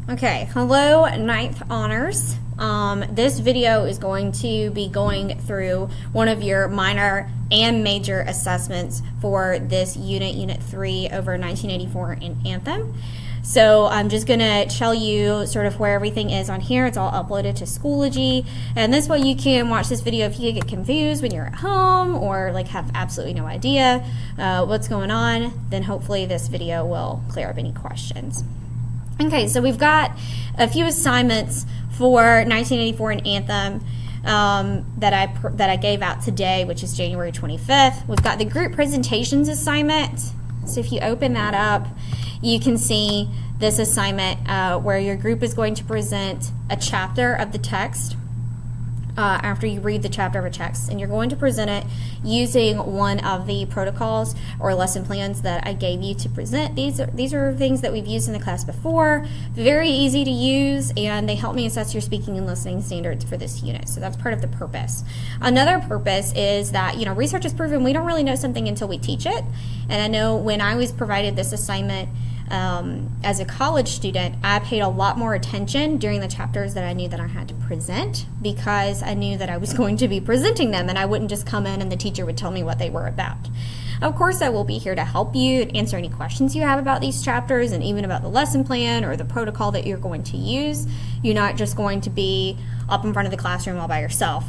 Okay, hello ninth honors. This video is going to be going through one of your minor and major assessments for this unit 3 over 1984 in Anthem. So I'm just going to tell you sort of where everything is on here. It's all uploaded to Schoology, and this way you can watch this video if you get confused when you're at home or like have absolutely no idea what's going on. Then hopefully this video will clear up any questions. Okay, so we've got a few assignments for 1984 in Anthem that I gave out today, which is January 25th. We've got the group presentations assignment. So if you open that up, you can see this assignment where your group is going to present a chapter of the text after you read the chapter of a text, and you're going to present it using one of the protocols or lesson plans that I gave you to present. These are things that we've used in the class before. Very easy to use, and they help me assess your speaking and listening standards for this unit. So that's part of the purpose. Another purpose is that, research has proven we don't really know something until we teach it. And I know when I was provided this assignment as a college student, I paid a lot more attention during the chapters that I knew that I had to present, because I knew that I was going to be presenting them and I wouldn't just come in and the teacher would tell me what they were about. Of course, I will be here to help you and answer any questions you have about these chapters and even about the lesson plan or the protocol that you're going to use. You're not just going to be up in front of the classroom all by yourself.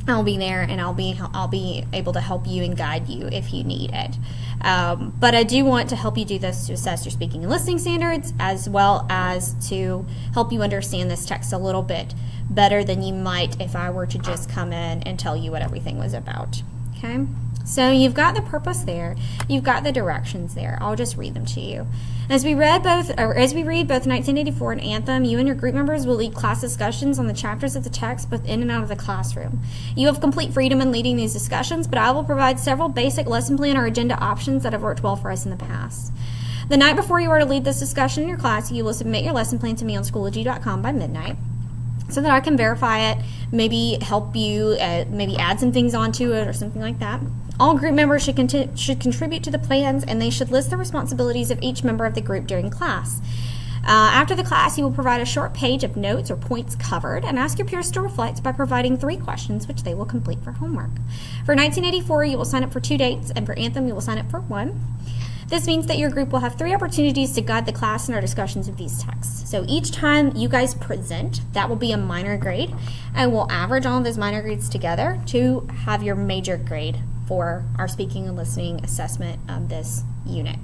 I'll be there, and I'll be able to help you and guide you if you need it. But I do want to help you do this to assess your speaking and listening standards, as well as to help you understand this text a little bit better than you might if I were to just come in and tell you what everything was about. Okay? So you've got the purpose there. You've got the directions there. I'll just read them to you. As we read both 1984 and Anthem, you and your group members will lead class discussions on the chapters of the text both in and out of the classroom. You have complete freedom in leading these discussions, but I will provide several basic lesson plan or agenda options that have worked well for us in the past. The night before you are to lead this discussion in your class, you will submit your lesson plan to me on Schoology.com by midnight, so that I can verify it, maybe help you, maybe add some things onto it or something like that. All group members should contribute to the plans, and they should list the responsibilities of each member of the group during class. After the class, you will provide a short page of notes or points covered and ask your peers to reflect by providing 3 questions, which they will complete for homework. For 1984, you will sign up for 2 dates, and for Anthem, you will sign up for 1. This means that your group will have 3 opportunities to guide the class in our discussions of these texts. So each time you guys present, that will be a minor grade, and we'll average all of those minor grades together to have your major grade for our speaking and listening assessment of this unit.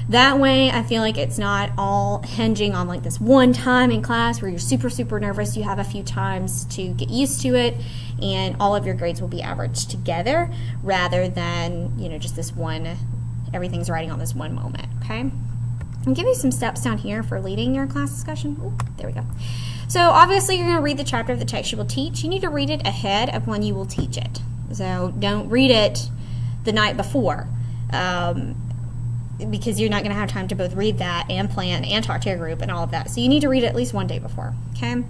That way, I feel like it's not all hinging on like this one time in class where you're super nervous. You have a few times to get used to it, and all of your grades will be averaged together rather than, just this one, everything's riding on this one moment, okay? I'll give you some steps down here for leading your class discussion. Ooh, there we go. So obviously you're going to read the chapter of the text you will teach. You need to read it ahead of when you will teach it. So don't read it the night before, because you're not going to have time to both read that and plan and talk to your group and all of that. So you need to read it at least one day before, okay?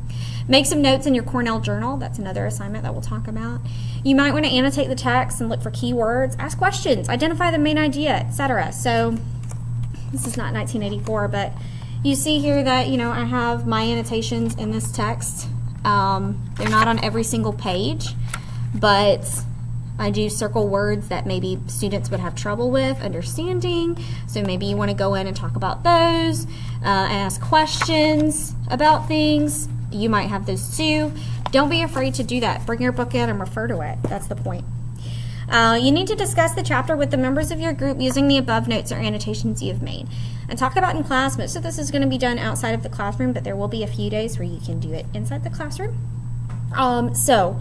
Make some notes in your Cornell journal. That's another assignment that we'll talk about. You might want to annotate the text and look for keywords, ask questions, identify the main idea, etc. So this is not 1984, but you see here that, I have my annotations in this text. They're not on every single page, but I do circle words that maybe students would have trouble with understanding. So maybe you want to go in and talk about those, ask questions about things. You might have those too. Don't be afraid to do that. Bring your book in and refer to it. That's the point. You need to discuss the chapter with the members of your group using the above notes or annotations you've made. And talk about in class. Most of this is going to be done outside of the classroom, but there will be a few days where you can do it inside the classroom. So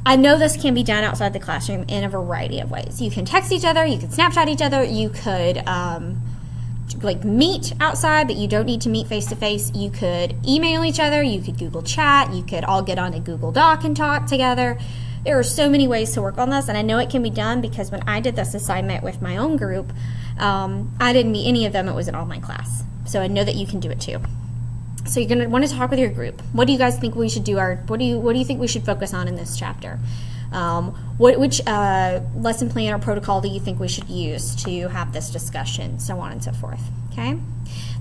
I know this can be done outside the classroom in a variety of ways. You can text each other, you could Snapchat each other, you could meet outside, but you don't need to meet face-to-face. You could email each other, you could Google Chat, you could all get on a Google Doc and talk together. There are so many ways to work on this, and I know it can be done because when I did this assignment with my own group, I didn't meet any of them. It was an online class. So I know that you can do it too. So you're going to want to talk with your group. What do you guys think we should do? What do you think we should focus on in this chapter? Which lesson plan or protocol do you think we should use to have this discussion, so on and so forth, okay?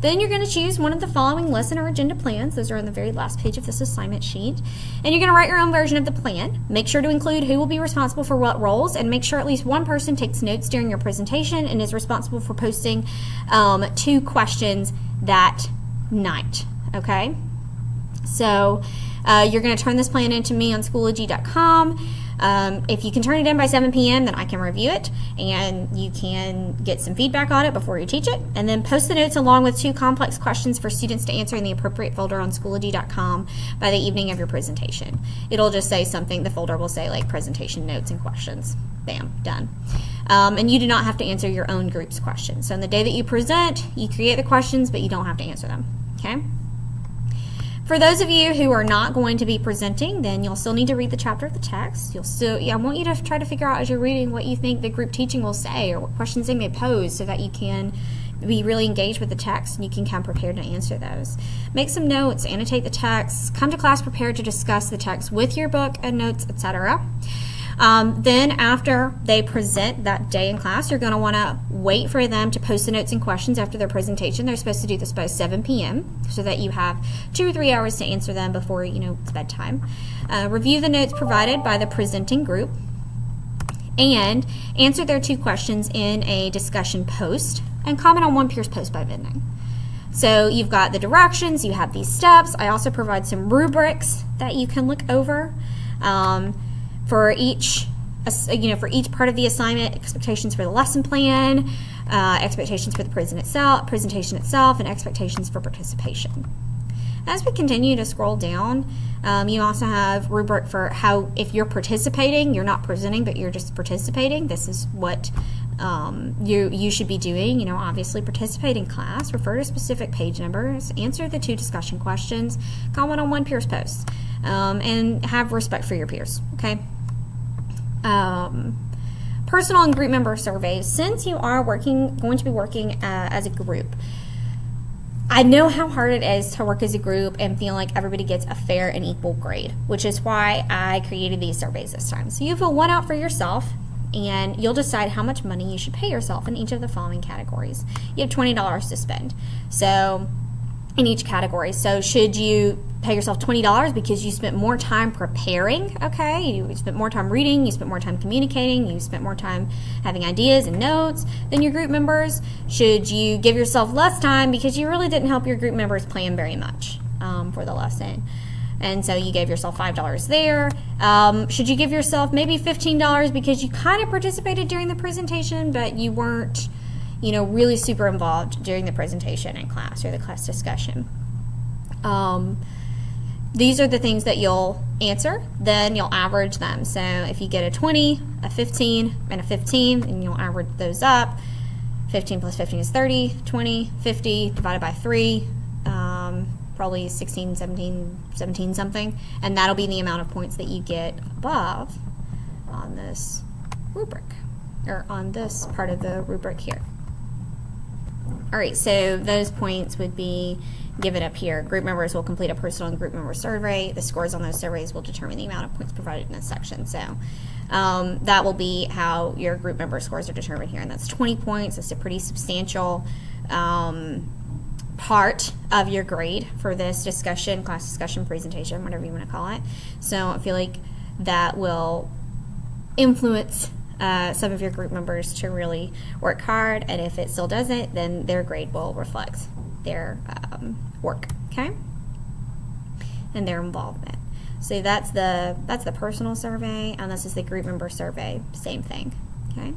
Then you're going to choose one of the following lesson or agenda plans. Those are on the very last page of this assignment sheet. And you're going to write your own version of the plan. Make sure to include who will be responsible for what roles, and make sure at least one person takes notes during your presentation and is responsible for posting 2 questions that night, okay? So you're going to turn this plan in to me on Schoology.com. If you can turn it in by 7 p.m., then I can review it, and you can get some feedback on it before you teach it, and then post the notes along with 2 complex questions for students to answer in the appropriate folder on Schoology.com by the evening of your presentation. It'll just say something, the folder will say like presentation notes and questions. Bam, done. And you do not have to answer your own group's questions. So on the day that you present, you create the questions, but you don't have to answer them, okay? For those of you who are not going to be presenting, then you'll still need to read the chapter of the text. I want you to try to figure out as you're reading what you think the group teaching will say or what questions they may pose so that you can be really engaged with the text and you can come prepared to answer those. Make some notes, annotate the text, come to class prepared to discuss the text with your book and notes, etc. Then after they present that day in class, you're going to want to wait for them to post the notes and questions after their presentation. They're supposed to do this by 7 p.m. so that you have 2 or 3 hours to answer them before, it's bedtime. Review the notes provided by the presenting group and answer their 2 questions in a discussion post and comment on one peer's post by midnight. So you've got the directions, you have these steps. I also provide some rubrics that you can look over. For each part of the assignment, expectations for the lesson plan, expectations for the presentation itself, and expectations for participation. As we continue to scroll down, you also have rubric for how, if you're participating, you're not presenting, but you're just participating. This is what you should be doing. Obviously participate in class, refer to specific page numbers, answer the 2 discussion questions, comment on one peer's post, and have respect for your peers, okay? Personal and group member surveys. Since you are going to be working as a group, I know how hard it is to work as a group and feel like everybody gets a fair and equal grade, which is why I created these surveys this time. So you fill one out for yourself, and you'll decide how much money you should pay yourself in each of the following categories. You have $20 to spend. So in each category. So should you pay yourself $20 because you spent more time preparing, okay? You spent more time reading, you spent more time communicating, you spent more time having ideas and notes than your group members? Should you give yourself less time because you really didn't help your group members plan very much for the lesson? And so you gave yourself $5 there. Should you give yourself maybe $15 because you kind of participated during the presentation, but you weren't really super involved during the presentation in class or the class discussion? These are the things that you'll answer, then you'll average them. So if you get a 20, a 15, and a 15, and you'll average those up. 15 plus 15 is 30, 20, 50 divided by 3, probably 16, 17 something, and that'll be the amount of points that you get above on this rubric, or on this part of the rubric here. All right, so those points would be given up here. Group members will complete a personal and group member survey. The scores on those surveys will determine the amount of points provided in this section. So that will be how your group member scores are determined here, and that's 20 points. That's a pretty substantial part of your grade for this discussion, class discussion, presentation, whatever you want to call it. So I feel like that will influence some of your group members to really work hard, and if it still doesn't, then their grade will reflect their work, okay, and their involvement. So that's the personal survey, and this is the group member survey, same thing, okay.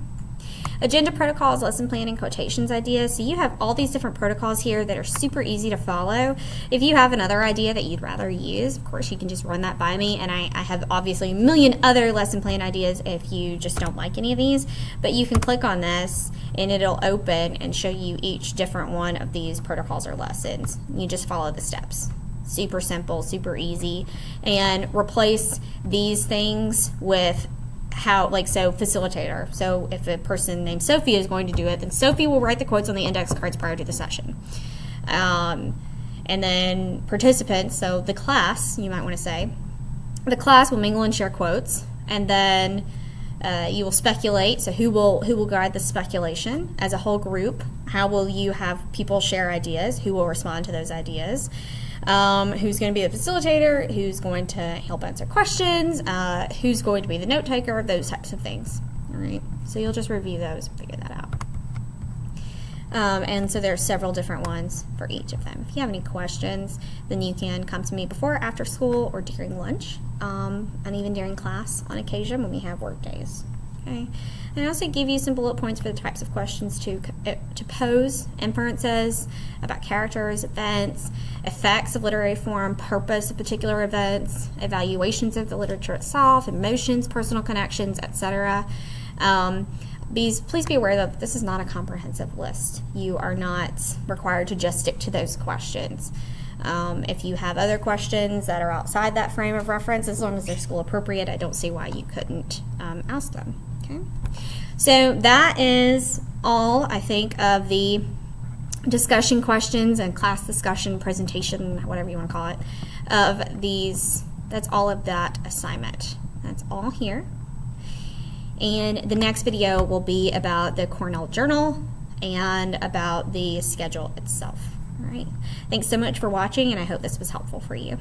Agenda protocols, lesson planning, quotations ideas. So you have all these different protocols here that are super easy to follow. If you have another idea that you'd rather use, of course you can just run that by me, and I have obviously a million other lesson plan ideas if you just don't like any of these, but you can click on this and it'll open and show you each different one of these protocols or lessons. You just follow the steps. Super simple, super easy, and replace these things with so facilitator. So if a person named Sophie is going to do it, then Sophie will write the quotes on the index cards prior to the session. And then participants, so the class, you might want to say, the class will mingle and share quotes, and then you will speculate. So who will guide the speculation as a whole group? How will you have people share ideas? Who will respond to those ideas? Who's going to be the facilitator? Who's going to help answer questions? Who's going to be the note taker? Those types of things. All right. So you'll just review those and figure that out. And so there are several different ones for each of them. If you have any questions, then you can come to me before, after school, or during lunch, and even during class on occasion when we have work days. Okay. And I also give you some bullet points for the types of questions to pose, inferences about characters, events, effects of literary form, purpose of particular events, evaluations of the literature itself, emotions, personal connections, etc. Please be aware that this is not a comprehensive list. You are not required to just stick to those questions. If you have other questions that are outside that frame of reference, as long as they're school appropriate, I don't see why you couldn't ask them. Okay, so that is all, I think, of the discussion questions and class discussion presentation, whatever you want to call it, of these. That's all of that assignment. That's all here. And the next video will be about the Cornell Journal and about the schedule itself. All right. Thanks so much for watching, and I hope this was helpful for you.